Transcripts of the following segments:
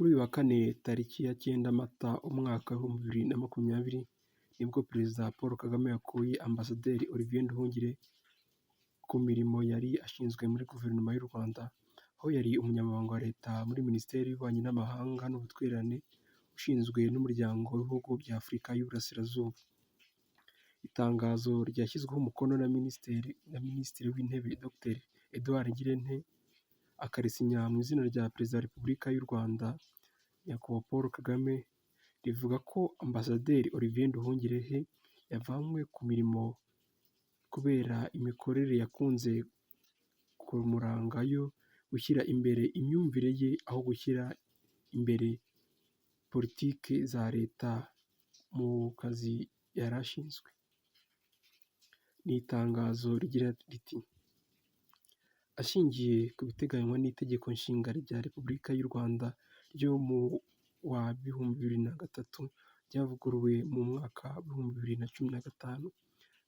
Kuri uyu wa kane tariki ya 9 Mata umwaka wa 2020 nibwo Perezida Paul Kagame yakuye Ambasaderi Olivier Nduhungirehe ku mirimo yari ashinzwe muri Guverinoma y'u Rwanda, aho yari Umunyamabanga wa Leta muri Minisiteri y'Ububanyi n'Amahanga n'Ubutwererane ushinzwe n'Umuryango w'Ibihugu bya Afurika y'Uburasirazuba. Itangazo ryashyizweho umukono na Minisitiri w'Intebe Dr Edouard Ngirente, akarisinya mu izina rya Perezida wa Repubulika y'u Rwanda Nyakubahwa Paul Kagame, rivuga ko Ambasaderi Olivier Nduhungirehe yavanywe ku mirimo kubera imikorere yakunze kumuranga yo gushyira imbere imyumvire ye aho gushyira imbere politiki za Leta mu kazi yari ashinzwe. Ni itangazo rigira riti: ashingiye ku biteganywa n'Itegeko Nshinga rya Repubulika y'u Rwanda ryo mu wa 2003 ryavuguruwe mu mwaka wa 2015,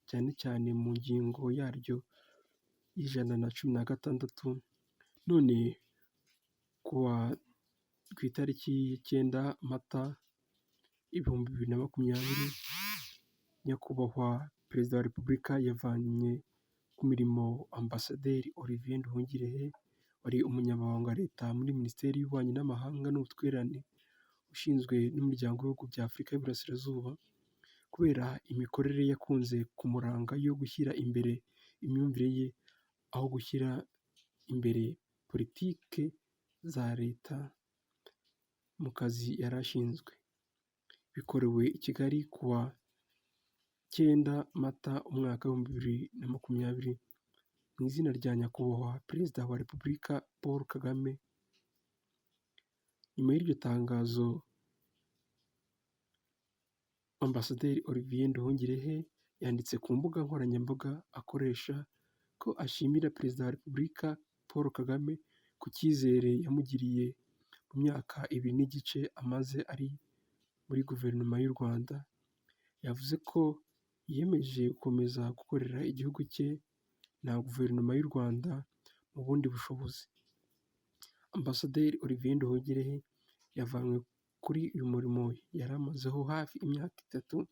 cyane cyane mu ngingo yaryo y'116, none ku itariki 9 Mata 2020 Nyakubahwa Perezida wa Repubulika yavanye ku mirimo Ambasaderi Olivier Nduhungirehe wari Umunyamabanga wa Leta muri Minisiteri y'Ububanyi n'Amahanga n'Ubutwererane ushinzwe n'Umuryango w'Ibihugu bya Afurika y'Uburasirazuba, kubera imikorere yakunze kumuranga yo gushyira imbere imyumvire ye aho gushyira imbere politiki za Leta mu kazi yari ashinzwe. Bikorewe i Kigali ku wa 9 Mata umwaka wa 2020 mu izina rya Nyakubahwa Perezida wa Repubulika Paul Kagame. Nyuma y'iryo tangazo, Ambasaderi Olivier Nduhungirehe yanditse ku mbuga nkoranyambaga akoresha ko ashimira Perezida wa Repubulika Paul Kagame ku cyizere yamugiriye mu myaka 2 n'igice amaze ari muri Guverinoma y'u Rwanda. Yavuze ko yiyemeje gukomeza gukorera igihugu cye na Guverinoma y'u Rwanda mu bundi bushobozi. Ambasaderi Olivier Nduhungirehe yavanywe kuri uyu murimo yari amazeho hafi imyaka 3,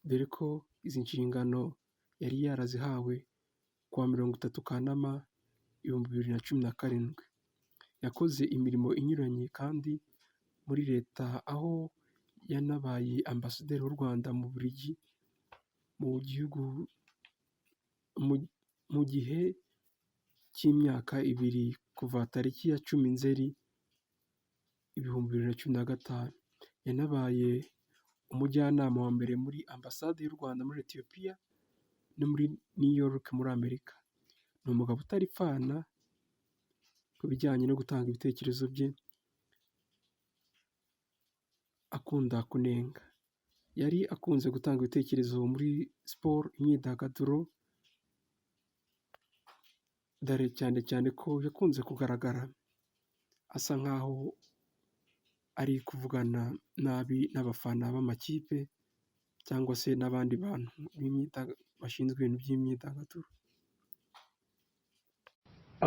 dore ko izi nshingano yari yarazihawe ku wa 30 Kanama 2017. Yakoze imirimo inyuranye kandi muri Leta, aho yanabaye Ambasaderi w'u Rwanda mu Bubiligi mu gihe cy'imyaka 2 kuva tariki ya 10 Nzeri 2015. Yanabaye umujyanama wa mbere muri Ambasade y'u Rwanda muri Ethiopia no muri New York muri Amerika. Ni umugabo utaripfana ku bijyanye no gutanga ibitekerezo bye, akunda kunenga. Yari akunze gutanga ibitekerezo muri siporo, imyidagaduro, dore cyane ko yakunze kugaragara asa nkaho ari kuvugana nabi n'abafana b'amakipe cyangwa se n'abandi bantu bashinzwe ibintu by'imyidagaduro.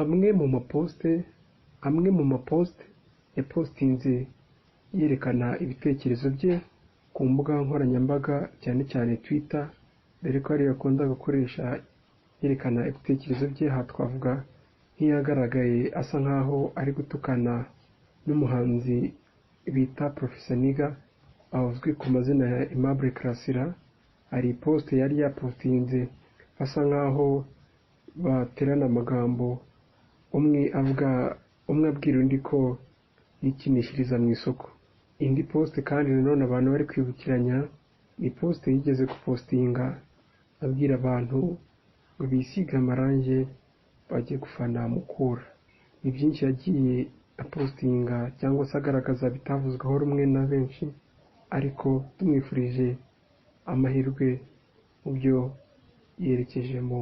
Amwe mu maposite yapostinze yerekana ibitekerezo bye ku mbuga nkoranyambaga, cyane Twitter, dore ko ariyo akunda gukoresha yerekana ibitekerezo bye. Aha twavuga nk'iyagaragaye asa nkaho ari gutukana n'umuhanzi bita Professor Niga, azwi ku mazina ya Aimable Karasira. Hari post yari yapostinze asa nkaho baterana amagambo, umwe abwira undi ko yikinishiriza mu isoko. Indi post kandi nanone abantu bari kwibukiranya ni post yigeze gupostinga abwira abantu ngo bisiga amarangi bajye gufana mukura. Ni byinshi yagiye apostinga cyangwa se agaragaza bitavuzweho rumwe na benshi, ariko tumwifurije amahirwe mu byo yerekejemo.